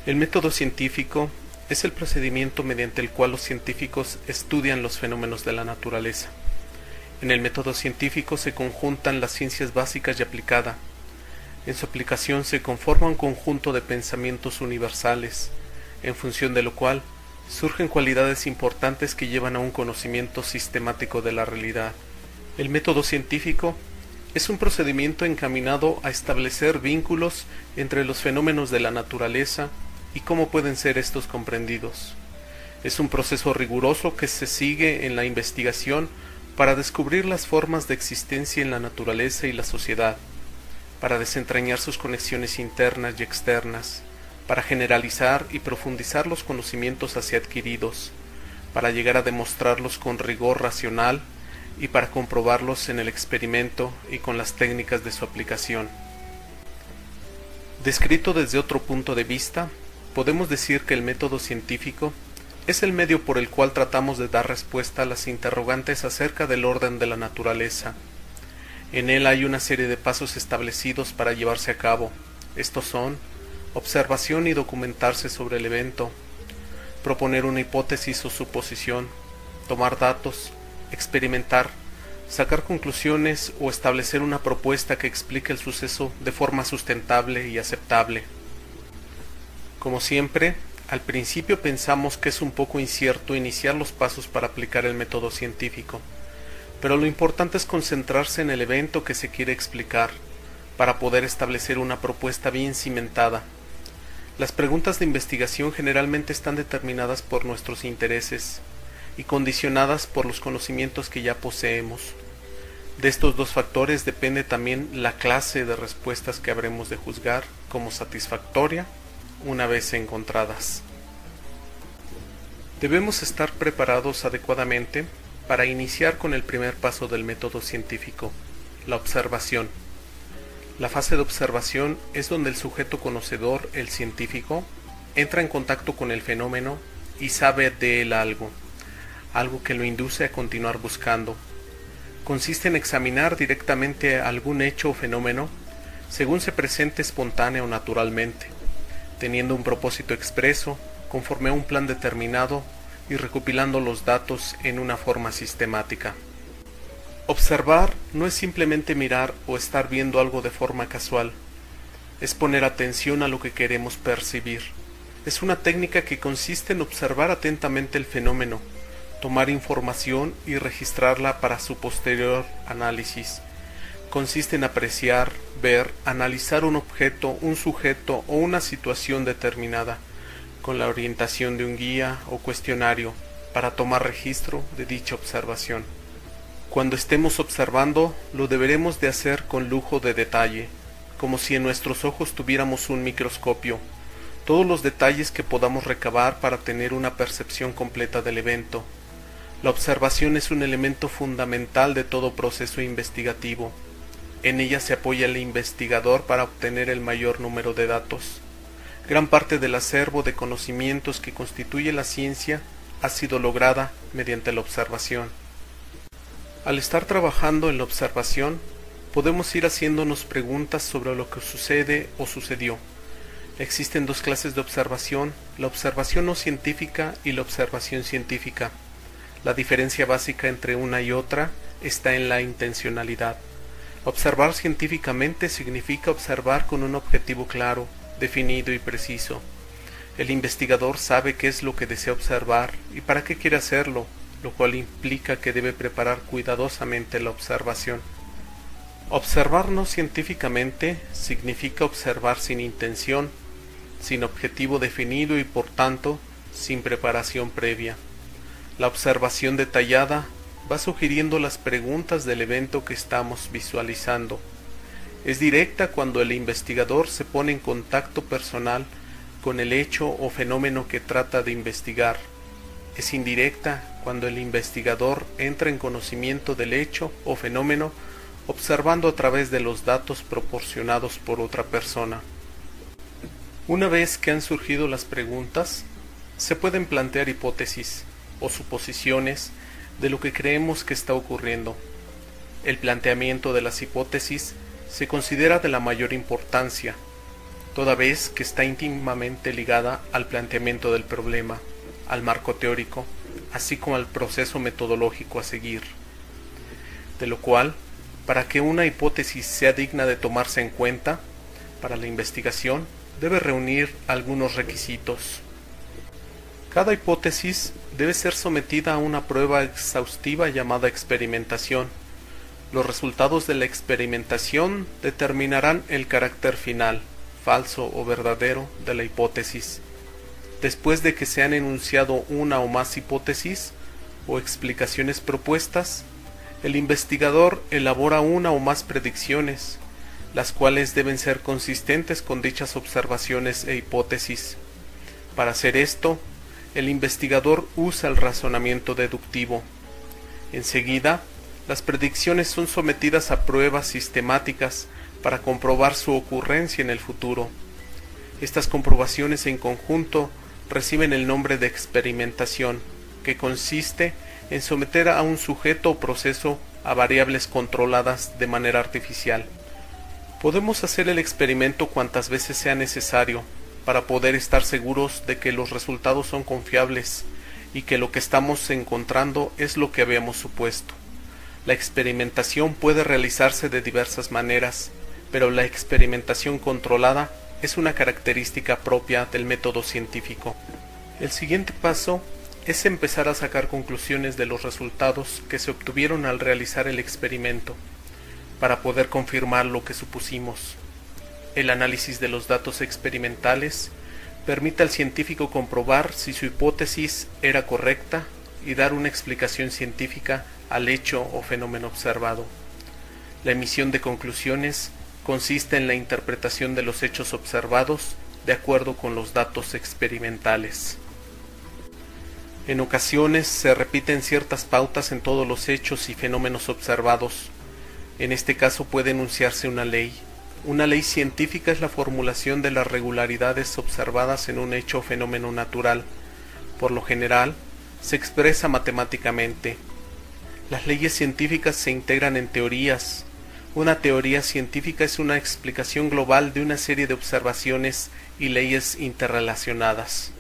El método científico es el procedimiento mediante el cual los científicos estudian los fenómenos de la naturaleza. En el método científico se conjuntan las ciencias básicas y aplicada. En su aplicación se conforma un conjunto de pensamientos universales, en función de lo cual surgen cualidades importantes que llevan a un conocimiento sistemático de la realidad. El método científico es un procedimiento encaminado a establecer vínculos entre los fenómenos de la naturaleza y cómo pueden ser estos comprendidos. Es un proceso riguroso que se sigue en la investigación para descubrir las formas de existencia en la naturaleza y la sociedad, para desentrañar sus conexiones internas y externas, para generalizar y profundizar los conocimientos así adquiridos, para llegar a demostrarlos con rigor racional y para comprobarlos en el experimento y con las técnicas de su aplicación. Descrito desde otro punto de vista, podemos decir que el método científico es el medio por el cual tratamos de dar respuesta a las interrogantes acerca del orden de la naturaleza. En él hay una serie de pasos establecidos para llevarse a cabo. Estos son: observación y documentarse sobre el evento, proponer una hipótesis o suposición, tomar datos, experimentar, sacar conclusiones o establecer una propuesta que explique el suceso de forma sustentable y aceptable. Como siempre, al principio pensamos que es un poco incierto iniciar los pasos para aplicar el método científico, pero lo importante es concentrarse en el evento que se quiere explicar, para poder establecer una propuesta bien cimentada. Las preguntas de investigación generalmente están determinadas por nuestros intereses y condicionadas por los conocimientos que ya poseemos. De estos dos factores depende también la clase de respuestas que habremos de juzgar como satisfactoria una vez encontradas. Debemos estar preparados adecuadamente para iniciar con el primer paso del método científico, la observación. La fase de observación es donde el sujeto conocedor, el científico, entra en contacto con el fenómeno y sabe de él algo que lo induce a continuar buscando. Consiste en examinar directamente algún hecho o fenómeno según se presente espontáneo o naturalmente, teniendo un propósito expreso, conforme a un plan determinado y recopilando los datos en una forma sistemática. Observar no es simplemente mirar o estar viendo algo de forma casual, es poner atención a lo que queremos percibir. Es una técnica que consiste en observar atentamente el fenómeno, tomar información y registrarla para su posterior análisis. Consiste en apreciar, ver, analizar un objeto, un sujeto o una situación determinada, con la orientación de un guía o cuestionario, para tomar registro de dicha observación. Cuando estemos observando, lo deberemos de hacer con lujo de detalle, como si en nuestros ojos tuviéramos un microscopio, todos los detalles que podamos recabar para tener una percepción completa del evento. La observación es un elemento fundamental de todo proceso investigativo. En ella se apoya el investigador para obtener el mayor número de datos. Gran parte del acervo de conocimientos que constituye la ciencia ha sido lograda mediante la observación. Al estar trabajando en la observación, podemos ir haciéndonos preguntas sobre lo que sucede o sucedió. Existen dos clases de observación, la observación no científica y la observación científica. La diferencia básica entre una y otra está en la intencionalidad. Observar científicamente significa observar con un objetivo claro, definido y preciso. El investigador sabe qué es lo que desea observar y para qué quiere hacerlo, lo cual implica que debe preparar cuidadosamente la observación. Observar no científicamente significa observar sin intención, sin objetivo definido y por tanto sin preparación previa. La observación detallada va sugiriendo las preguntas del evento que estamos visualizando. Es directa cuando el investigador se pone en contacto personal con el hecho o fenómeno que trata de investigar. Es indirecta cuando el investigador entra en conocimiento del hecho o fenómeno observando a través de los datos proporcionados por otra persona. Una vez que han surgido las preguntas, se pueden plantear hipótesis o suposiciones de lo que creemos que está ocurriendo. El planteamiento de las hipótesis se considera de la mayor importancia. toda vez que está íntimamente ligada al planteamiento del problema, al marco teórico, así como al proceso metodológico a seguir. De lo cual, para que una hipótesis sea digna de tomarse en cuenta para la investigación, debe reunir algunos requisitos. Cada hipótesis debe ser sometida a una prueba exhaustiva llamada experimentación. Los resultados de la experimentación determinarán el carácter final, falso o verdadero, de la hipótesis. Después de que se han enunciado una o más hipótesis o explicaciones propuestas, el investigador elabora una o más predicciones, las cuales deben ser consistentes con dichas observaciones e hipótesis. Para hacer esto, el investigador usa el razonamiento deductivo. Enseguida, las predicciones son sometidas a pruebas sistemáticas para comprobar su ocurrencia en el futuro. Estas comprobaciones en conjunto reciben el nombre de experimentación, que consiste en someter a un sujeto o proceso a variables controladas de manera artificial. Podemos hacer el experimento cuantas veces sea necesario para poder estar seguros de que los resultados son confiables y que lo que estamos encontrando es lo que habíamos supuesto. La experimentación puede realizarse de diversas maneras, pero la experimentación controlada es una característica propia del método científico. El siguiente paso es empezar a sacar conclusiones de los resultados que se obtuvieron al realizar el experimento, para poder confirmar lo que supusimos. El análisis de los datos experimentales permite al científico comprobar si su hipótesis era correcta y dar una explicación científica al hecho o fenómeno observado. La emisión de conclusiones consiste en la interpretación de los hechos observados de acuerdo con los datos experimentales. En ocasiones se repiten ciertas pautas en todos los hechos y fenómenos observados. En este caso puede enunciarse una ley. Una ley científica es la formulación de las regularidades observadas en un hecho o fenómeno natural. Por lo general, se expresa matemáticamente. Las leyes científicas se integran en teorías. Una teoría científica es una explicación global de una serie de observaciones y leyes interrelacionadas.